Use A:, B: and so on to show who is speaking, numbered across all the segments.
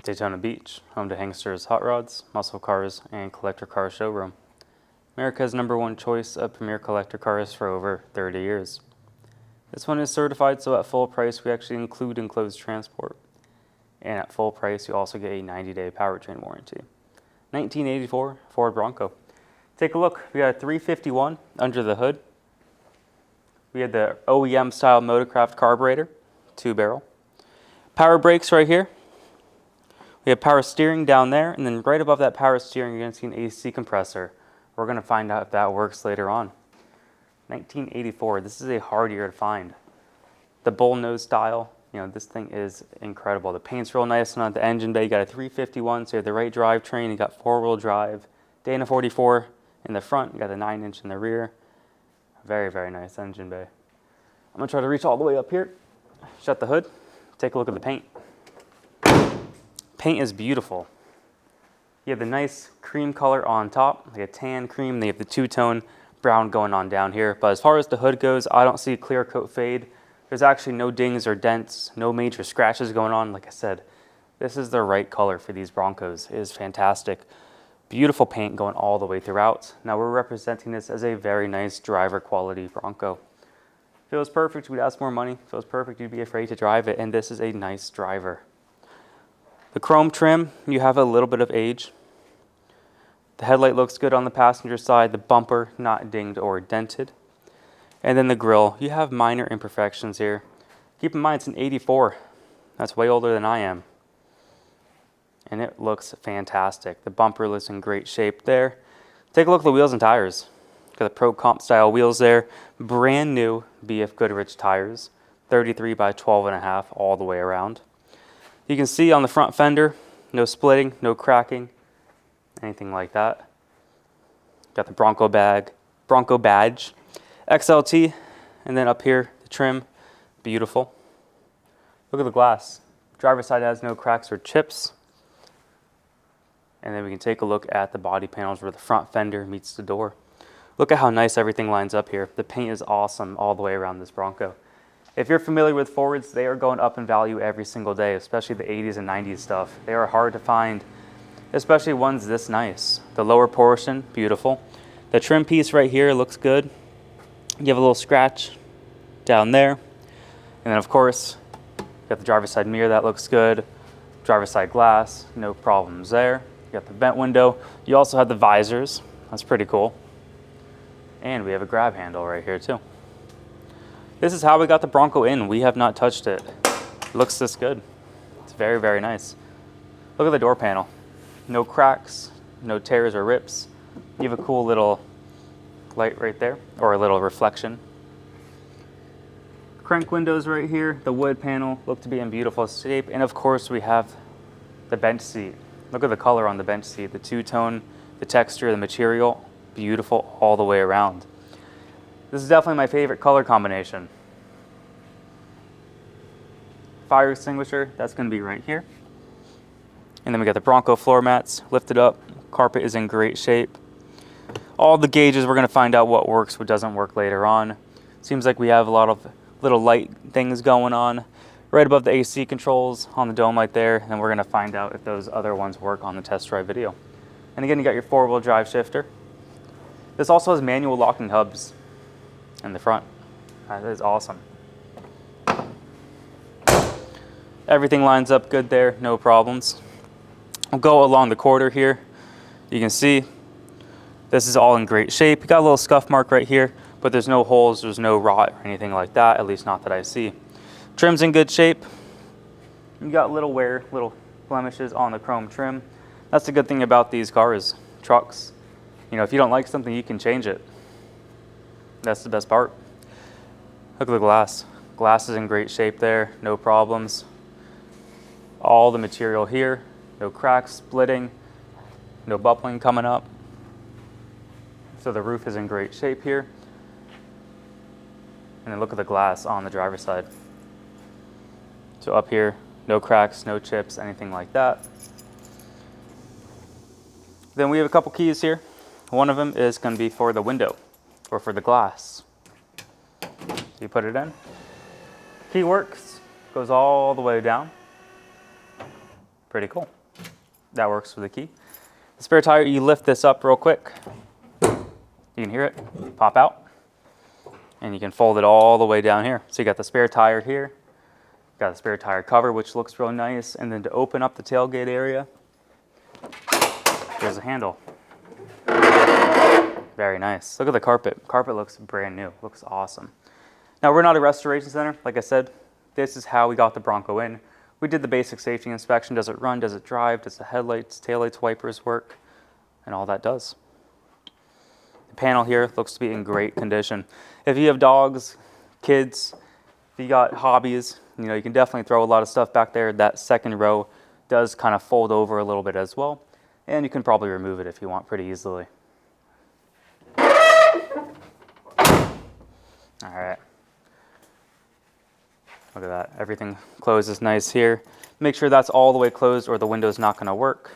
A: Daytona Beach, home to Hanksters hot rods, muscle cars, and collector car showroom. America's #1 choice of premier collector cars for over 30 years. This one is certified, so at full price we actually include enclosed transport. And at full price you also get a 90-day powertrain warranty. 1984 Ford Bronco. Take a look, we got a 351 under the hood. We had the OEM style Motorcraft carburetor, 2-barrel. Power brakes right here. We have power steering down there, and then right above that power steering you're going to see an AC compressor. We're going to find out if that works later on. 1984, this is a hard year to find. The bullnose style, this thing is incredible. The paint's real nice on the engine bay. You got a 351, so you have the right drivetrain. You got 4-wheel drive. Dana 44 in the front. You got the 9-inch in the rear. Very, very nice engine bay. I'm going to try to reach all the way up here. Shut the hood. Take a look at the paint. Paint is beautiful. You have the nice cream color on top, like a tan cream. They have the two-tone brown going on down here. But as far as the hood goes, I don't see a clear coat fade. There's actually no dings or dents, no major scratches going on. Like I said, this is the right color for these Broncos. It is fantastic. Beautiful paint going all the way throughout. Now we're representing this as a very nice driver quality Bronco. If it was perfect, we'd ask more money. If it was perfect, you'd be afraid to drive it. And this is a nice driver. The chrome trim, you have a little bit of age. The headlight looks good on the passenger side. The bumper, not dinged or dented. And then the grille, you have minor imperfections here. Keep in mind, it's an 84. That's way older than I am. And it looks fantastic. The bumper looks in great shape there. Take a look at the wheels and tires. Got the Pro Comp style wheels there. Brand new BF Goodrich tires. 33 by 12.5 all the way around. You can see on the front fender, no splitting, no cracking, anything like that. Got the Bronco badge, XLT, and then up here, the trim, beautiful. Look at the glass. Driver's side has no cracks or chips. And then we can take a look at the body panels where the front fender meets the door. Look at how nice everything lines up here. The paint is awesome all the way around this Bronco. If you're familiar with Fords, they are going up in value every single day, especially the 80s and 90s stuff. They are hard to find, especially ones this nice. The lower portion, beautiful. The trim piece right here looks good. You have a little scratch down there. And then of course, you got the driver's side mirror, that looks good. Driver's side glass, no problems there. You got the vent window. You also have the visors. That's pretty cool. And we have a grab handle right here too. This is how we got the Bronco in. We have not touched it. It looks this good. It's very, very nice. Look at the door panel. No cracks, no tears or rips. You have a cool little light right there, or a little reflection. Crank windows right here. The wood panel look to be in beautiful shape. And of course we have the bench seat. Look at the color on the bench seat. The two-tone, the texture, the material, beautiful all the way around. This is definitely my favorite color combination. Fire extinguisher, that's going to be right here. And then we got the Bronco floor mats lifted up. Carpet is in great shape. All the gauges, we're going to find out what works, what doesn't work later on. Seems like we have a lot of little light things going on right above the AC controls on the dome right there. And we're going to find out if those other ones work on the test drive video. And again, you got your 4-wheel drive shifter. This also has manual locking hubs in the front. That is awesome. Everything lines up good there, no problems. We'll go along the quarter here. You can see this is all in great shape. You got a little scuff mark right here, but there's no holes, there's no rot or anything like that, at least not that I see. Trim's in good shape. You got little wear, little blemishes on the chrome trim. That's the good thing about these cars, trucks. If you don't like something, you can change it. That's the best part. Look at the glass. Glass is in great shape there, no problems. All the material here, no cracks, splitting, no bubbling coming up. So the roof is in great shape here. And then look at the glass on the driver's side. So up here, no cracks, no chips, anything like that. Then we have a couple keys here. One of them is going to be for the window, or for the glass. So you put it in. Key works, goes all the way down. Pretty cool. That works for the key. The spare tire, you lift this up real quick. You can hear it pop out. And you can fold it all the way down here. So you got the spare tire here. Got the spare tire cover, which looks real nice. And then to open up the tailgate area, there's a handle. Very nice. Look at the carpet. Carpet looks brand new. Looks awesome. Now, we're not a restoration center. Like I said, this is how we got the Bronco in. We did the basic safety inspection. Does it run? Does it drive? Does the headlights, taillights, wipers work? And all that does. The panel here looks to be in great condition. If you have dogs, kids, if you got hobbies, you can definitely throw a lot of stuff back there. That second row does kind of fold over a little bit as well. And you can probably remove it if you want pretty easily. All right. Look at that. Everything closes nice here. Make sure that's all the way closed or the window's not going to work.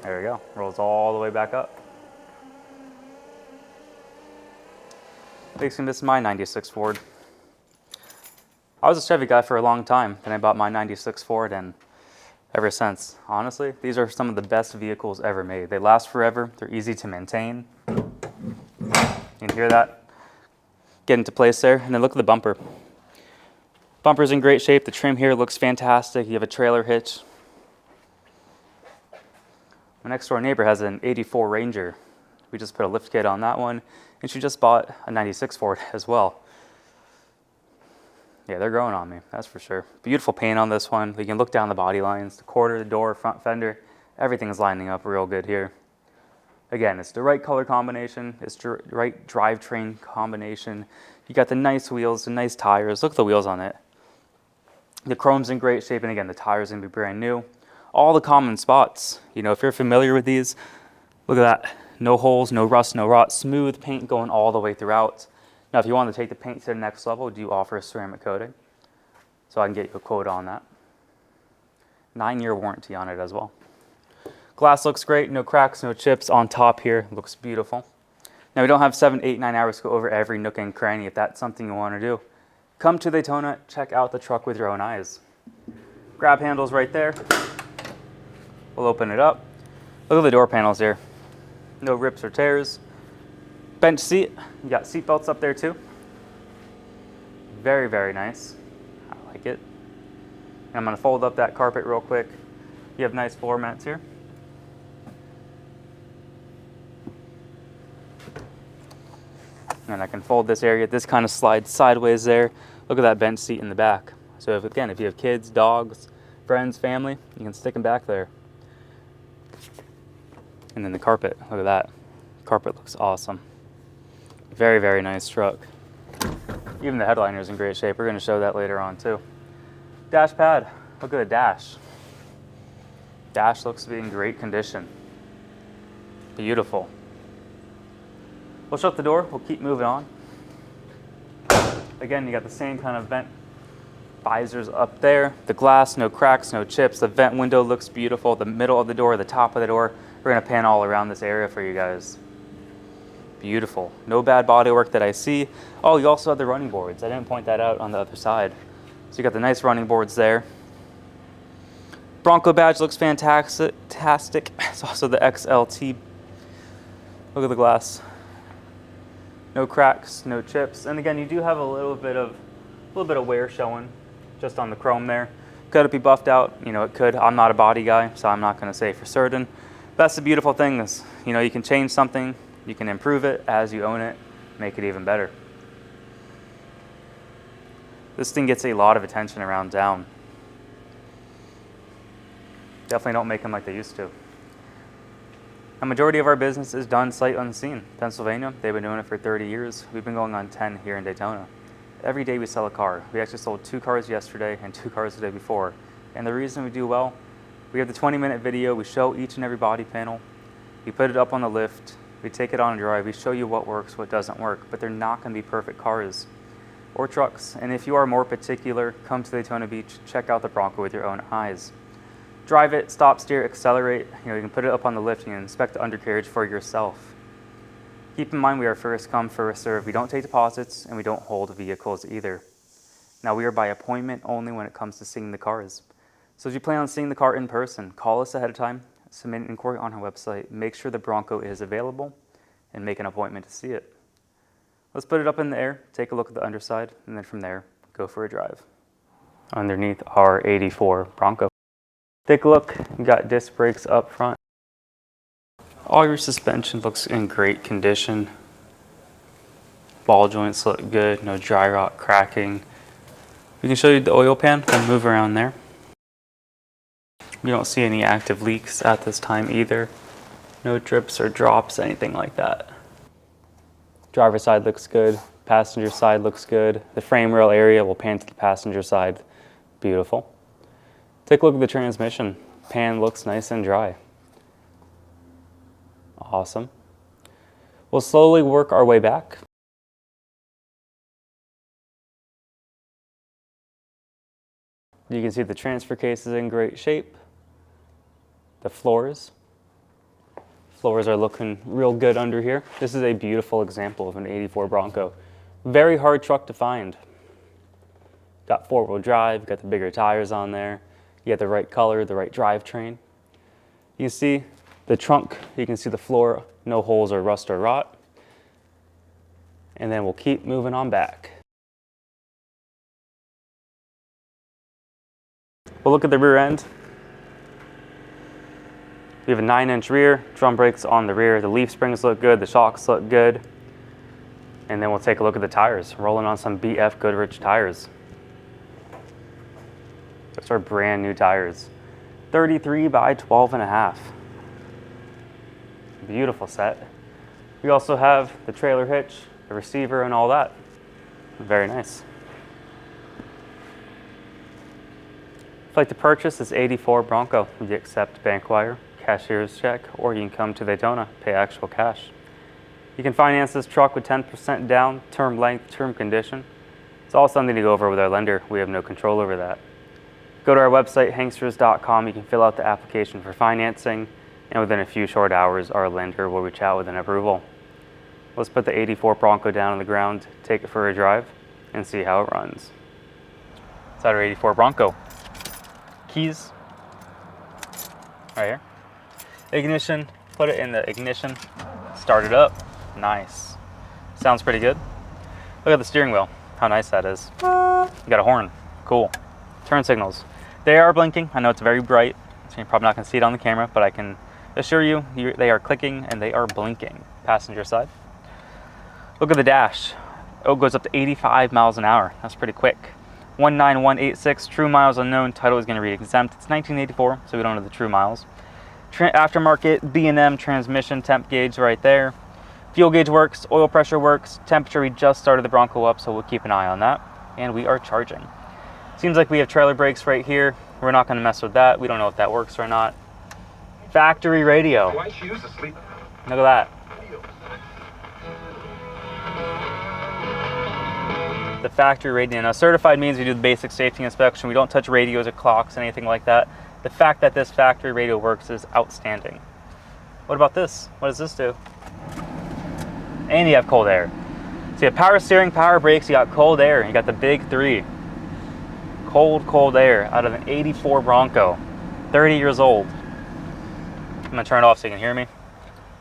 A: There we go. Rolls all the way back up. Basically, this is my 96 Ford. I was a Chevy guy for a long time. Then I bought my 96 Ford, and ever since, honestly, these are some of the best vehicles ever made. They last forever. They're easy to maintain. You can hear that get into place there. And then look at the bumper. Bumper's in great shape. The trim here looks fantastic. You have a trailer hitch. My next door neighbor has an 84 Ranger. We just put a lift kit on that one, and she just bought a 96 Ford as well. Yeah, they're growing on me, that's for sure. Beautiful paint on this one. You can look down the body lines, the quarter, the door, front fender. Everything is lining up real good here. Again, it's the right color combination. It's the right drivetrain combination. You got the nice wheels, the nice tires. Look at the wheels on it. The chrome's in great shape, and again, the tire's gonna be brand new. All the common spots. If you're familiar with these, look at that. No holes, no rust, no rot. Smooth paint going all the way throughout. Now, if you want to take the paint to the next level, do you offer a ceramic coating? So I can get you a quote on that. 9-year warranty on it as well. Glass looks great. No cracks, no chips on top here. Looks beautiful. Now, we don't have 7, 8, 9 hours to go over every nook and cranny. If that's something you want to do, come to Daytona, check out the truck with your own eyes. Grab handles right there. We'll open it up. Look at the door panels here. No rips or tears. Bench seat. You got seat belts up there too. Very, very nice. I like it. And I'm going to fold up that carpet real quick. You have nice floor mats here. And I can fold this area. This kind of slides sideways there. Look at that bench seat in the back. So if you have kids, dogs, friends, family, you can stick them back there. And then the carpet, look at that. Carpet looks awesome. Very, very nice truck. Even the headliner is in great shape. We're going to show that later on too. Dash pad, look at the dash. Dash looks to be in great condition. Beautiful. We'll shut the door, we'll keep moving on. Again, you got the same kind of vent visors up there. The glass, no cracks, no chips. The vent window looks beautiful. The middle of the door, the top of the door. We're going to pan all around this area for you guys. Beautiful. No bad bodywork that I see. Oh, you also have the running boards. I didn't point that out on the other side. So you got the nice running boards there. Bronco badge looks fantastic. It's also the XLT. Look at the glass. No cracks, no chips. And again, you do have a little bit of wear showing just on the chrome there. Could it be buffed out? It could. I'm not a body guy, so I'm not going to say for certain. That's the beautiful thing is, you can change something, you can improve it as you own it, make it even better. This thing gets a lot of attention around town. Definitely don't make them like they used to. A majority of our business is done sight unseen. Pennsylvania, they've been doing it for 30 years. We've been going on 10 here in Daytona. Every day we sell a car. We actually sold 2 cars yesterday and 2 cars the day before. And the reason we do well, we have the 20-minute video. We show each and every body panel. We put it up on the lift. We take it on a drive. We show you what works, what doesn't work. But they're not going to be perfect cars or trucks. And if you are more particular, come to Daytona Beach. Check out the Bronco with your own eyes. Drive it, stop, steer, accelerate. You can put it up on the lift. You can inspect the undercarriage for yourself. Keep in mind we are first come, first serve. We don't take deposits and we don't hold vehicles either. Now we are by appointment only when it comes to seeing the cars. So if you plan on seeing the car in person, call us ahead of time, submit an inquiry on our website, make sure the Bronco is available, and make an appointment to see it. Let's put it up in the air, take a look at the underside, and then from there, go for a drive. Underneath our 84 Bronco. Take a look, you got disc brakes up front. All your suspension looks in great condition. Ball joints look good, no dry rot, cracking. We can show you the oil pan and move around there. You don't see any active leaks at this time either. No drips or drops, anything like that. Driver's side looks good, passenger side looks good. The frame rail area will pan to the passenger side. Beautiful. Take a look at the transmission. Pan looks nice and dry. Awesome. We'll slowly work our way back. You can see the transfer case is in great shape. The floors are looking real good under here. This is a beautiful example of an 84 Bronco. Very hard truck to find. Got four-wheel drive, got the bigger tires on there. You got the right color, the right drivetrain. You see the trunk, you can see the floor, no holes or rust or rot. And then we'll keep moving on back. We'll look at the rear end. We have a 9-inch rear, drum brakes on the rear, the leaf springs look good, the shocks look good. And then we'll take a look at the tires, rolling on some BF Goodrich tires. Those are brand new tires. 33 by 12.5. Beautiful set. We also have the trailer hitch, the receiver and all that. Very nice. If you'd like to purchase this 84 Bronco, we accept bank wire, cashier's check, or you can come to Daytona, pay actual cash. You can finance this truck with 10% down, term length, term condition. It's all something to go over with our lender. We have no control over that. Go to our website, Hanksters.com. You can fill out the application for financing, and within a few short hours, our lender will reach out with an approval. Let's put the 84 Bronco down on the ground, take it for a drive, and see how it runs. It's our 84 Bronco. Keys, right here. Ignition, put it in the ignition, start it up, nice. Sounds pretty good. Look at the steering wheel, how nice that is. You got a horn, cool. Turn signals, they are blinking. I know it's very bright, so you're probably not gonna see it on the camera, but I can assure you, they are clicking and they are blinking. Passenger side. Look at the dash. Oh, it goes up to 85 miles an hour, that's pretty quick. 19186, true miles unknown, title is going to read exempt. It's 1984, so we don't know the true miles. Aftermarket B&M transmission temp gauge right there. Fuel gauge works, oil pressure works, temperature, we just started the Bronco up, so we'll keep an eye on that. And we are charging. Seems like we have trailer brakes right here. We're not going to mess with that. We don't know if that works or not. Factory radio. Look at that. The factory radio. Now, certified means we do the basic safety inspection. We don't touch radios or clocks, anything like that. The fact that this factory radio works is outstanding. What about this? What does this do? And you have cold air. So you have power steering, power brakes, you got cold air. You got the big three. Cold air out of an 84 Bronco. 30 years old. I'm gonna turn it off so you can hear me.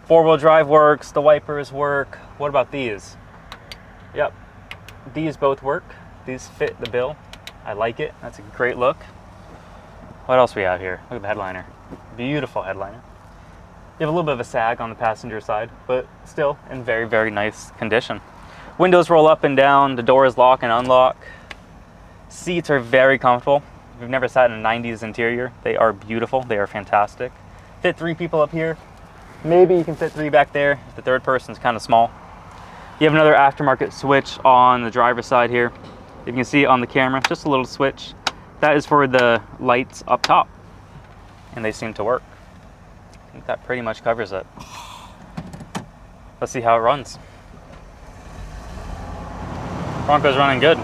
A: Four-wheel drive works, the wipers work. What about these? Yep. These both work. These fit the bill. I like it. That's a great look. What else we have here? Look at the headliner. Beautiful headliner. You have a little bit of a sag on the passenger side, but still in very, very nice condition. Windows roll up and down. The doors lock and unlock. Seats are very comfortable. If you've never sat in a 90s interior, they are beautiful. They are fantastic. Fit 3 people up here. Maybe you can fit 3 back there if the third person's kind of small. You have another aftermarket switch on the driver's side here. You can see it on the camera, just a little switch. That is for the lights up top, and they seem to work. I think that pretty much covers it. Let's see how it runs. Bronco's running good.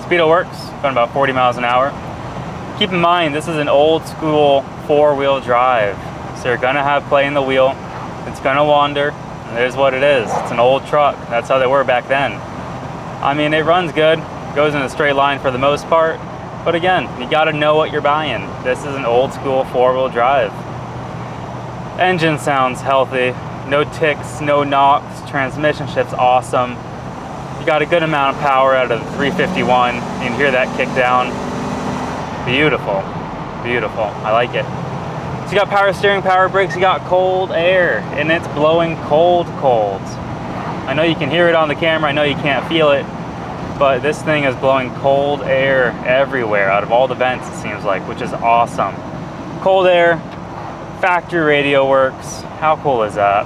A: Speedo works, going about 40 miles an hour. Keep in mind, this is an old school 4-wheel drive. So you're gonna have play in the wheel. It's gonna wander. It is what it is. It's an old truck. That's how they were back then. I mean, it runs good. Goes in a straight line for the most part. But again, you gotta know what you're buying. This is an old school 4-wheel drive. Engine sounds healthy, no ticks, no knocks, transmission shifts awesome. You got a good amount of power out of the 351. You can hear that kick down. Beautiful, beautiful, I like it. So you got power steering, power brakes, you got cold air, and it's blowing cold. I know you can hear it on the camera, I know you can't feel it, but this thing is blowing cold air everywhere out of all the vents, it seems like, which is awesome. Cold air, factory radio works. How cool is that?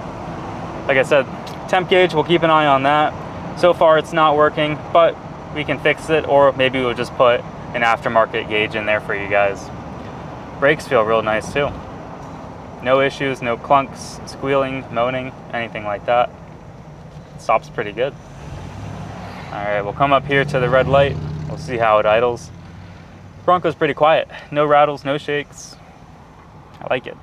A: Like I said, temp gauge, we'll keep an eye on that. So far it's not working, but we can fix it, or maybe we'll just put an aftermarket gauge in there for you guys. Brakes feel real nice too. No issues, no clunks, squealing, moaning, anything like that. Stops pretty good. All right, we'll come up here to the red light. We'll see how it idles. Bronco's pretty quiet. No rattles, no shakes. I like it.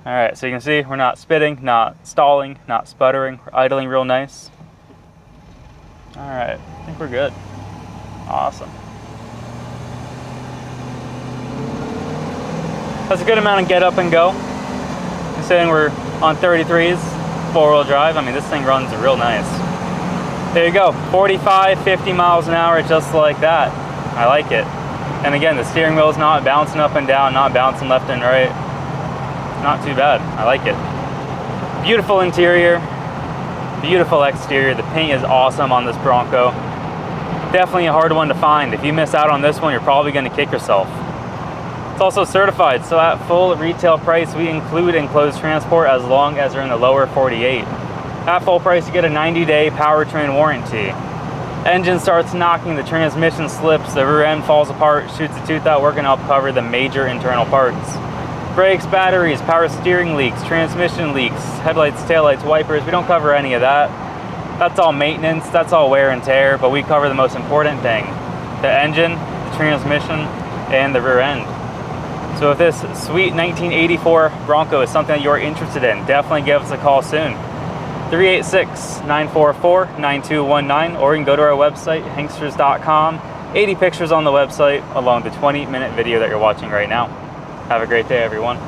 A: All right, so you can see we're not spitting, not stalling, not sputtering. We're idling real nice. All right, I think we're good. Awesome. That's a good amount of get up and go. Considering we're on 33s, 4-wheel drive, I mean, this thing runs real nice. There you go, 45, 50 miles an hour, just like that. I like it. And again, the steering wheel's not bouncing up and down, not bouncing left and right. Not too bad, I like it. Beautiful interior, beautiful exterior. The paint is awesome on this Bronco. Definitely a hard one to find. If you miss out on this one, you're probably gonna kick yourself. It's also certified, so at full retail price, we include enclosed transport as long as they're in the lower 48. At full price, you get a 90-day powertrain warranty. Engine starts knocking, the transmission slips, the rear end falls apart, shoots a tooth out, we're gonna help cover the major internal parts. Brakes, batteries, power steering leaks, transmission leaks, headlights, taillights, wipers, we don't cover any of that. That's all maintenance, that's all wear and tear, but we cover the most important thing, the engine, the transmission, and the rear end. So if this sweet 1984 Bronco is something that you're interested in, definitely give us a call soon. 386-944-9219, or you can go to our website, Hanksters.com. 80 pictures on the website, along the 20-minute video that you're watching right now. Have a great day, everyone.